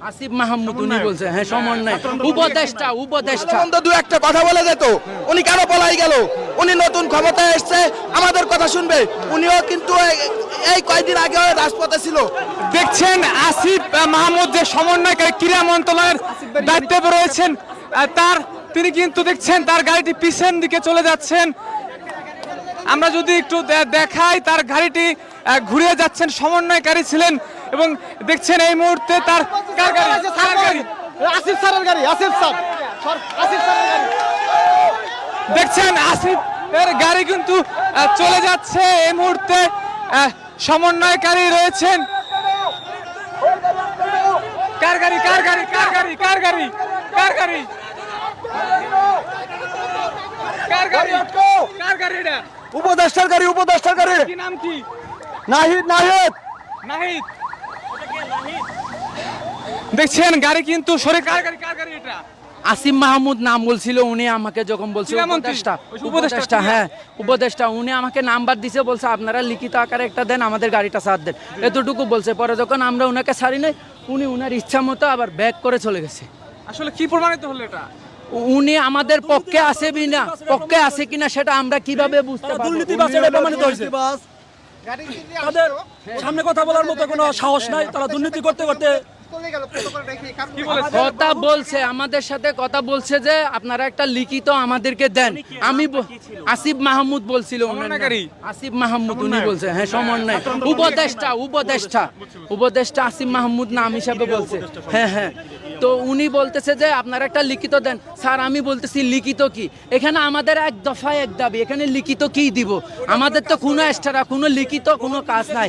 আসিফ মাহমুদ উনি বলছে, হ্যাঁ সমন্বয় উপদেষ্টা দু একটা কথা বলে যেত, উনি কেন পলাই গেল? উনি নতুন ক্ষমতায় এসছে, আমাদের কথা শুনবে। উনিও কিন্তু এই কয়েকদিন আগে রাজপথে ছিল। দেখছেন আসিফ মাহমুদ যে সমন্বয়কারী ক্রীড়া মন্ত্রণালয়ের দায়িত্বে রয়েছেন, তিনি কিন্তু দেখছেন তার গাড়িটি পিছন দিকে চলে যাচ্ছেন। আমরা যদি একটু দেখাই, তার গাড়িটি ঘুরে যাচ্ছেন, সমন্বয়কারী ছিলেন এবং দেখছেন এই মুহূর্তে তার আসিফ স্যারের গাড়ি, আসিফ স্যারের গাড়ি। দেখছেন আসিফের গাড়ি কিন্তু চলে যাচ্ছে। এই মুহূর্তে সমন্বয়কারী রয়েছেন। কার গাড়ি এটা? উপদেষ্টার গাড়ি। কি নাম কি? নাহিদ। দেখছেন গাড়ি কিন্তু সরে। কার গাড়ি এটা? আসিফ মাহমুদ নাম বলছিল উনি আমাকে, যখন বলছে উপদেষ্টা, হ্যাঁ উপদেষ্টা, উনি আমাকে নাম্বার দিছে, বলছে আপনারা লিখিত আকারে একটা দেন, আমাদের গাড়িটা সাথ দেন, এতটুকু বলছে। পরে যখন আমরা ওনাকে ছাড়ি নাই, উনি ওনার ইচ্ছা মতো আবার ব্যাক করে চলে গেছে। আসলে কি প্রমাণিত হলো এটা? উনি আমাদের পক্ষে আছে কিনা সেটা আমরা কিভাবে বুঝতে পারবো? তাদের সামনে কথা বলার মতো কোনো সাহস নাই, তারা দুর্নীতি করতে কথা বলছে, আমাদের সাথে কথা বলছে যে আপনারা একটা লিখিত আমাদেরকে দেন। আমি আসিফ মাহমুদ বলছিল, আসিফ মাহমুদ উনি বলছে, হ্যাঁ সমন্বয় উপদেষ্টা আসিফ মাহমুদ নাম হিসাবে বলছে, হ্যাঁ। তো উনি বলতেছে যে আপনারা একটা লিখিত দেন। স্যার আমি বলতেছি লিখিত কি? এখানে আমাদের এক দফায় এক দাবি, এখানে লিখিত কি দিব? আমাদের তো কোনো এক্সট্রা কোনো লিখিত কোনো কাজ নাই।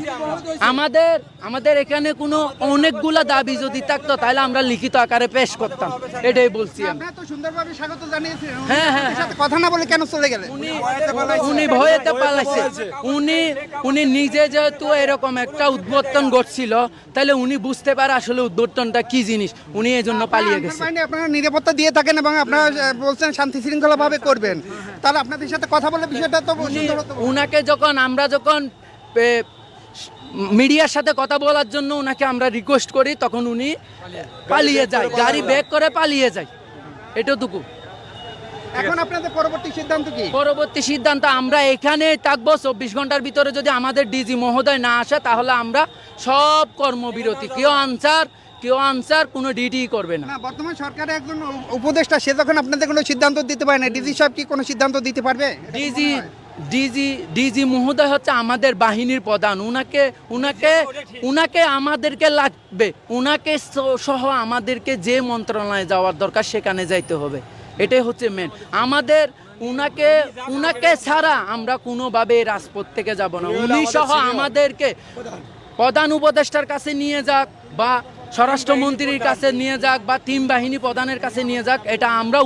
আমাদের এখানে কোনো অনেকগুলা দাবি যদি থাকতো তাহলে আমরা লিখিত আকারে পেশ করতাম, এটাই বলছি আমি। আপনারা তো সুন্দরভাবে স্বাগত জানিয়েছেন, হ্যাঁ। সাথে কথা না বলে কেন চলে গেলেন? উনি ভয়েতে পালাইছে। উনি নিজে যেহেতু এরকম একটা উদ্বোধন করছিল, তাহলে উনি বুঝতে পারে আসলে উদ্বোধনটা কি জিনিস, উনি এই জন্য পালিয়ে গেছে। আপনারা নিরাপত্তা দিয়ে থাকেন এবং আপনারা বলছেন শান্তি শৃঙ্খলা ভাবে করবেন, তাহলে আপনাদের সাথে কথা বলে বিষয়টা তো উনাকে আমরা যখন মিডিয়ার সাথে কথা বলার জন্য উনাকে আমরা রিকোয়েস্ট করি, তখন উনি পালিয়ে যায়, গাড়ি ব্যাক করে পালিয়ে যায়, এটুকু। এখন আপনাদের পরবর্তী সিদ্ধান্ত কি? পরবর্তী সিদ্ধান্ত আমরা এখানে থাকবো 24 ঘন্টার ভিতরে। যদি আমাদের ডিজি মহোদয় না আসে তাহলে আমরা সব কর্মবিরতি, কেউ আনসার কোনো ডিটি করবে না। বর্তমান সরকারের একজন উপদেষ্টা, সে যখন আপনাদের কোনো সিদ্ধান্ত দিতে পারে না, ডিজি সাহেব কি কোনো সিদ্ধান্ত দিতে পারবে? ডিজি মহোদয় হচ্ছে আমাদের বাহিনীর প্রধান, উনাকে আমাদেরকে লাগবে, উনাকে সহ আমাদেরকে যে মন্ত্রণালয়ে যাওয়ার দরকার সেখানে যাইতে হবে, এটাই হচ্ছে মেন আমাদের। উনাকে ছাড়া আমরা কোনোভাবে রাজপথ থেকে যাব না। উনি সহ আমাদেরকে প্রধান উপদেষ্টার কাছে নিয়ে যাক বা স্বরাষ্ট্রমন্ত্রীর কাছে নিয়ে যাক বা তিন বাহিনী প্রধানের কাছে নিয়ে যাক, এটা আমরা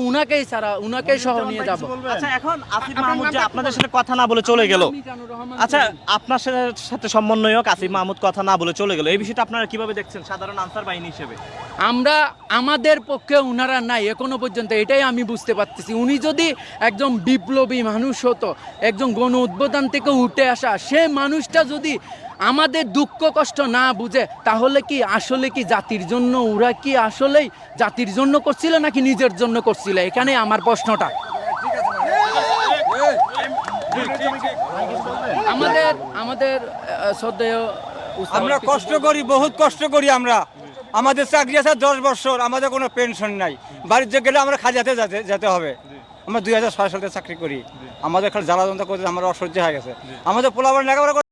উনাকেই সহ নিয়ে যাব। আচ্ছা, এখন আসিফ মাহমুদ যে আপনাদের সাথে কথা না বলে চলে গেল, আচ্ছা আপনার সাথে সমন্বয়ক আসিফ মাহমুদ কথা না বলে চলে গেল, এই বিষয়টা আপনারা কিভাবে দেখছেন সাধারণ আনসার বাহিনী হিসেবে? আমাদের পক্ষে উনারা নাই এখনো পর্যন্ত, এটাই আমি বুঝতে পারতেছি। উনি যদি একজন বিপ্লবী মানুষ হতো, একজন গণ উদ্বোধন থেকে উঠে আসা সে মানুষটা যদি আমাদের দুঃখ কষ্ট না বুঝে, তাহলে কি আসলে কি জাতির জন্য, ওরা কি আসলেই জাতির জন্য করছিল নাকি নিজের জন্য করছিল? এখানে আমার প্রশ্নটা। আমাদের শ্রদ্ধেয়, আমরা কষ্ট করি, বহুত কষ্ট করি আমরা। আমাদের চাকরি আছে 10 বছর, আমাদের কোনো পেনশন নাই। বাড়িতে গেলে আমরা খাজাতে যেতে হবে। আমরা 2006 সালে চাকরি করি, আমাদের জ্বালা যন্ত্রণা করতে আমরা অসহ্য হয়ে গেছে। আমাদের পোলাপান লেখাপড়া